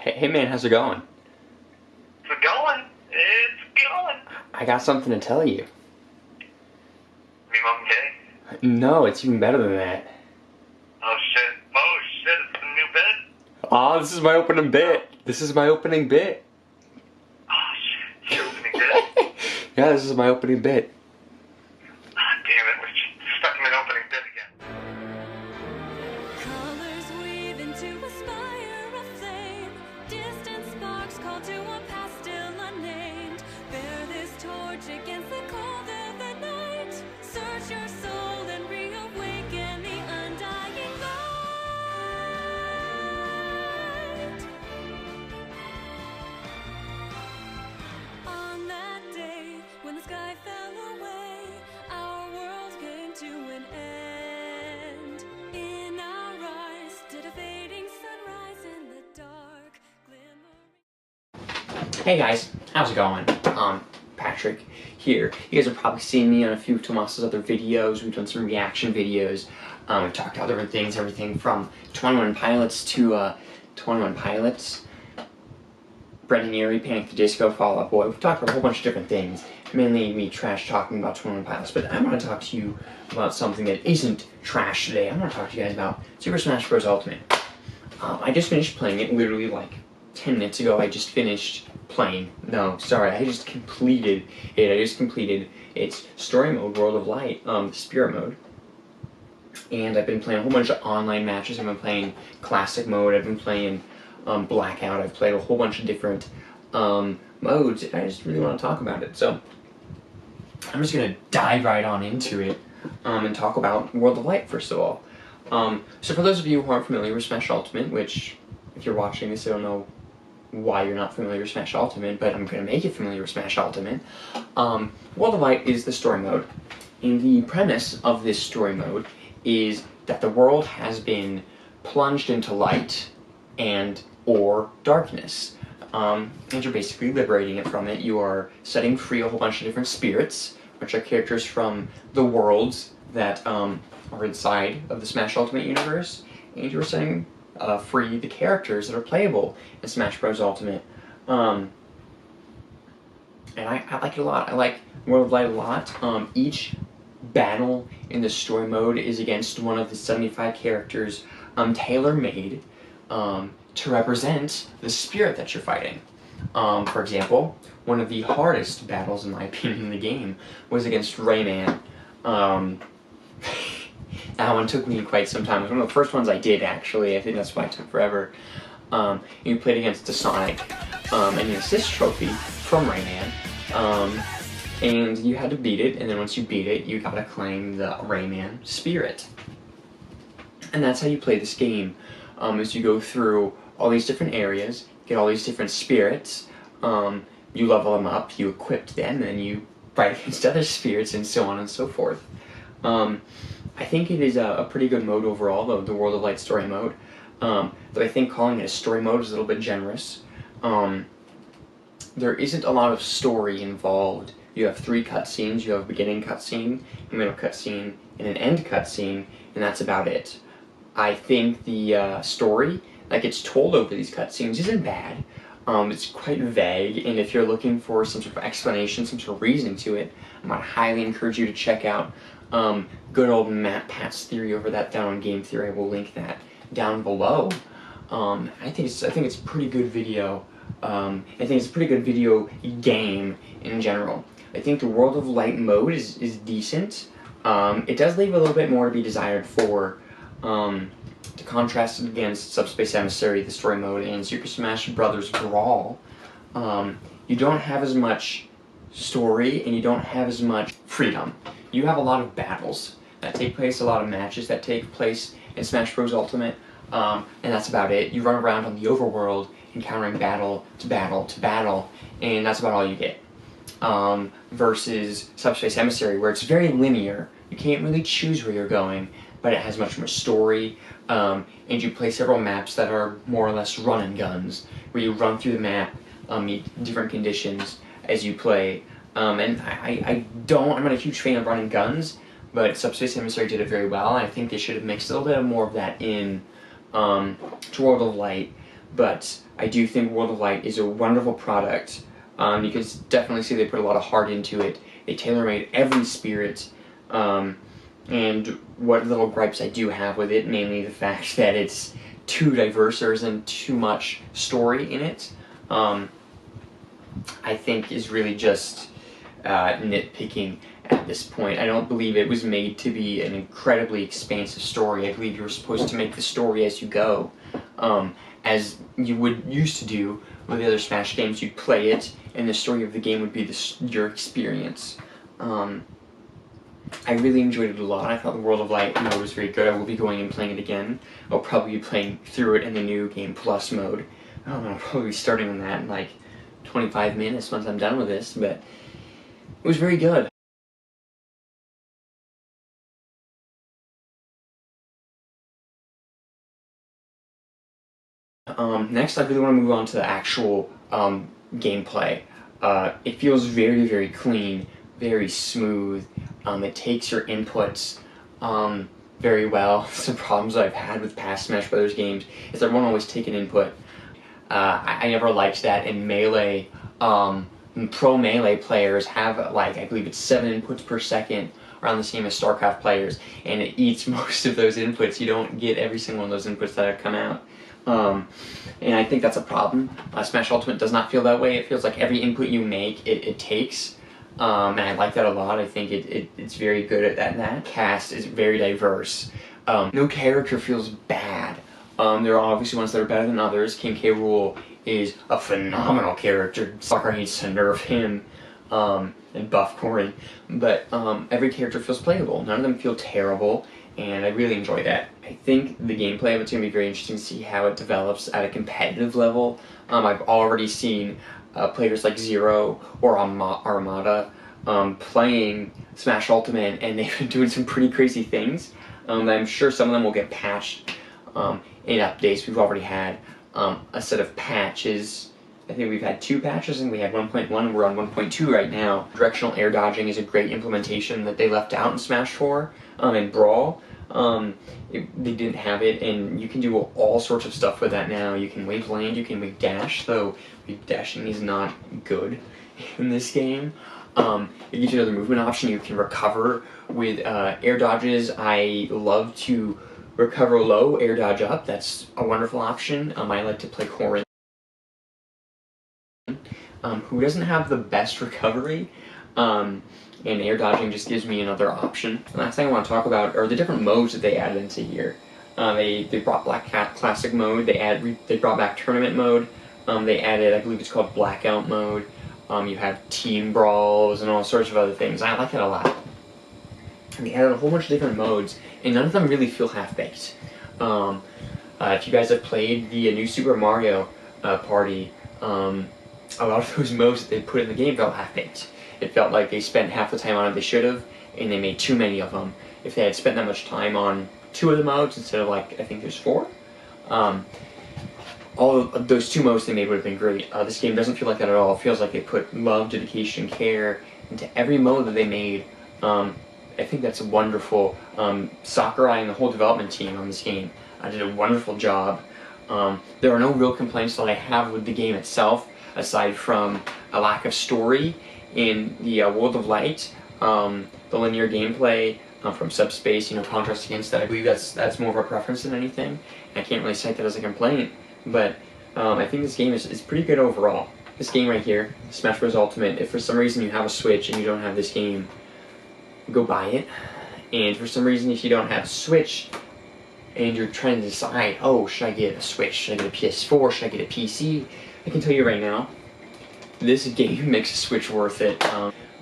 Hey man, how's it going? It's going. It's going. I got something to tell you. Me mom gay? No, it's even better than that. Oh shit. Oh shit, it's a new bed? Aw, this is my opening bit. This is my opening bit. Oh shit, you're opening bed? Yeah, this is my opening bit. Ah, damn it, we're stuck in an opening bed again. Colors weave into a spire of flame. Distant sparks call to a past still unnamed. Bear this torch against the cold of the night. Search your soul and reawaken the undying light. On that day, when the sky fell away, our world came to an end. In our eyes stood a fading sunrise in the dark, glimmering. Hey guys, how's it going? Patrick here. You guys have probably seen me on a few of Tomas's other videos. We've done some reaction videos. We've talked about different things, everything from 21 Pilots to 21 Pilots, Brendan Urie, Panic! The Disco, Fall Out Boy. We've talked about a whole bunch of different things. Mainly me trash talking about 21 Pilots, but I want to talk to you about something that isn't trash today. I want to talk to you guys about Super Smash Bros. Ultimate. I just finished playing it literally like 10 minutes ago. I just finished playing. No, sorry, I just completed it. I just completed its story mode, World of Light, Spirit mode. And I've been playing a whole bunch of online matches. I've been playing Classic mode. I've been playing Blackout. I've played a whole bunch of different modes, and I just really want to talk about it. So I'm just going to dive right on into it and talk about World of Light, first of all. So for those of you who aren't familiar with Smash Ultimate, which, if you're watching this, I don't know why you're not familiar with Smash Ultimate, but I'm going to make you familiar with Smash Ultimate. World of Light is the story mode, and the premise of this story mode is that the world has been plunged into light and or darkness. And you're basically liberating it from it. You are setting free a whole bunch of different spirits, which are characters from the worlds that are inside of the Smash Ultimate universe, and you're setting free the characters that are playable in Smash Bros. Ultimate. And I like it a lot. I like World of Light a lot. Each battle in the story mode is against one of the 75 characters tailor-made to represent the spirit that you're fighting. For example, one of the hardest battles, in my opinion, in the game was against Rayman. That one took me quite some time. It was one of the first ones I did, actually. I think that's why it took forever. You played against the Sonic and an assist trophy from Rayman. And you had to beat it, and then once you beat it, you gotta claim the Rayman spirit. And that's how you play this game. As you go through all these different areas, get all these different spirits, you level them up, you equip them, and you fight against other spirits, and so on and so forth. I think it is a pretty good mode overall, though, the World of Light story mode. Though I think calling it a story mode is a little bit generous. There isn't a lot of story involved. You have 3 cutscenes. You have a beginning cutscene, a middle cutscene, and an end cutscene, and that's about it. I think the story that gets told over these cutscenes isn't bad. It's quite vague, and if you're looking for some sort of explanation, some sort of reasoning to it, I might highly encourage you to check out good old MatPat's theory over that down on Game Theory. I will link that down below. I think it's a pretty good video. I think it's a pretty good video game in general. I think the World of Light mode is decent. It does leave a little bit more to be desired for to contrast it against Subspace Emissary, the story mode, and Super Smash Bros. Brawl. You don't have as much story, and you don't have as much freedom. You have a lot of battles that take place, a lot of matches that take place in Smash Bros. Ultimate, and that's about it. You run around on the overworld, encountering battle to battle to battle, and that's about all you get. Versus Subspace Emissary, where it's very linear. You can't really choose where you're going, but it has much more story, and you play several maps that are more or less run and guns, where you run through the map, meet different conditions as you play. And I'm not a huge fan of running guns, but Subspace Emissary did it very well, and I think they should have mixed a little bit more of that in to World of Light. But I do think World of Light is a wonderful product. You can definitely see they put a lot of heart into it. They tailor-made every spirit. And what little gripes I do have with it, mainly the fact that it's too diverse, there isn't too much story in it, I think is really just nitpicking at this point. I don't believe it was made to be an incredibly expansive story. I believe you were supposed to make the story as you go, as you would used to do with the other Smash games. You'd play it, and the story of the game would be your experience. I really enjoyed it a lot. I thought the World of Light mode was very good. I will be going and playing it again. I'll probably be playing through it in the new Game Plus mode. I'll probably be starting on that in like 25 minutes once I'm done with this, but it was very good. Next, I really want to move on to the actual gameplay. It feels very, very clean, very smooth. It takes your inputs very well. Some problems I've had with past Smash Brothers games is that I won't always take an input. I never liked that in Melee. Pro Melee players have, like, I believe it's 7 inputs per second, around the same as StarCraft players, and it eats most of those inputs. You don't get every single one of those inputs that have come out. And I think that's a problem. Smash Ultimate does not feel that way. It feels like every input you make, it takes. And I like that a lot. I think it's very good at that. And that cast is very diverse. No character feels bad. There are obviously ones that are better than others. King K. Rool is a phenomenal character. Soccer needs to nerf him and buff Corrin. But every character feels playable. None of them feel terrible, and I really enjoy that. I think the gameplay of it's going to be very interesting to see how it develops at a competitive level. I've already seen players like Zero or Armada playing Smash Ultimate, and they've been doing some pretty crazy things. I'm sure some of them will get patched in updates. We've already had a set of patches. I think we've had 2 patches, and we had 1.1, and we're on 1.2 right now. Directional air dodging is a great implementation that they left out in Smash 4 and Brawl. They didn't have it, and you can do all sorts of stuff with that now. You can wave land, you can wave dash, though wave dashing is not good in this game. It gives you another movement option. You can recover with air dodges. I love to recover low, air dodge up. That's a wonderful option. I like to play Corrin, who doesn't have the best recovery, and air dodging just gives me another option. The last thing I want to talk about are the different modes that they added into here. They brought Black Cat Classic mode, they brought back Tournament mode, they added, I believe it's called Blackout mode, you have Team Brawls and all sorts of other things. I like that a lot. And they added a whole bunch of different modes, and none of them really feel half-baked. If you guys have played the new Super Mario Party, a lot of those modes that they put in the game felt half-baked. It felt like they spent half the time on it they should have, and they made too many of them. If they had spent that much time on 2 of the modes instead of, like, I think there's 4, all of those 2 modes they made would have been great. This game doesn't feel like that at all. It feels like they put love, dedication, care into every mode that they made. I think that's wonderful. Sakurai and the whole development team on this game did a wonderful job. There are no real complaints that I have with the game itself, aside from a lack of story in the World of Light, the linear gameplay from Subspace, contrast against that. I believe that's more of a preference than anything. I can't really cite that as a complaint, but I think this game is pretty good overall. This game right here, Smash Bros. Ultimate, if for some reason you have a Switch and you don't have this game, go buy it. And for some reason, if you don't have a Switch and you're trying to decide, oh, should I get a Switch, should I get a PS4, should I get a PC, I can tell you right now, this game makes a Switch worth it.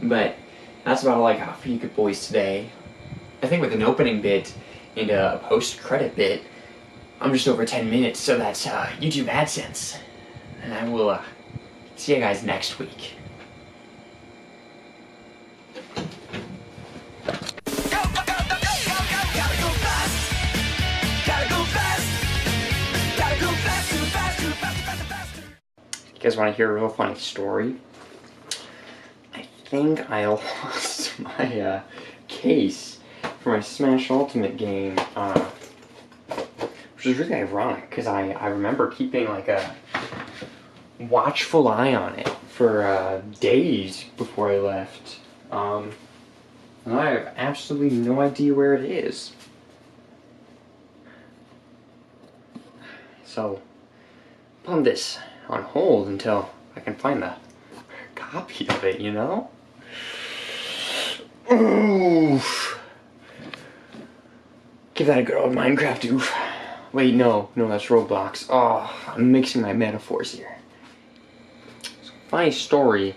But that's about all I got for you good boys today. I think with an opening bit and a post-credit bit, I'm just over 10 minutes, so that's YouTube AdSense. And I will see you guys next week. You guys want to hear a real funny story? I think I lost my case for my Smash Ultimate game, which is really ironic because I remember keeping like a watchful eye on it for days before I left. And I have absolutely no idea where it is. So, put this on hold until I can find a copy of it, you know? Oof. Give that a good old Minecraft oof. Wait, no, that's Roblox. Oh, I'm mixing my metaphors here. So, funny story,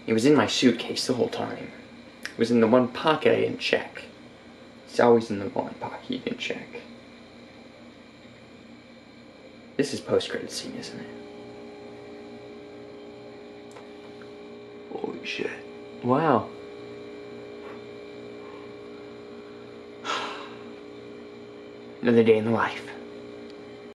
it was in my suitcase the whole time. It was in the one pocket I didn't check. It's always in the one pocket you didn't check. This is post-credit scene, isn't it? Holy shit. Wow. Another day in the life.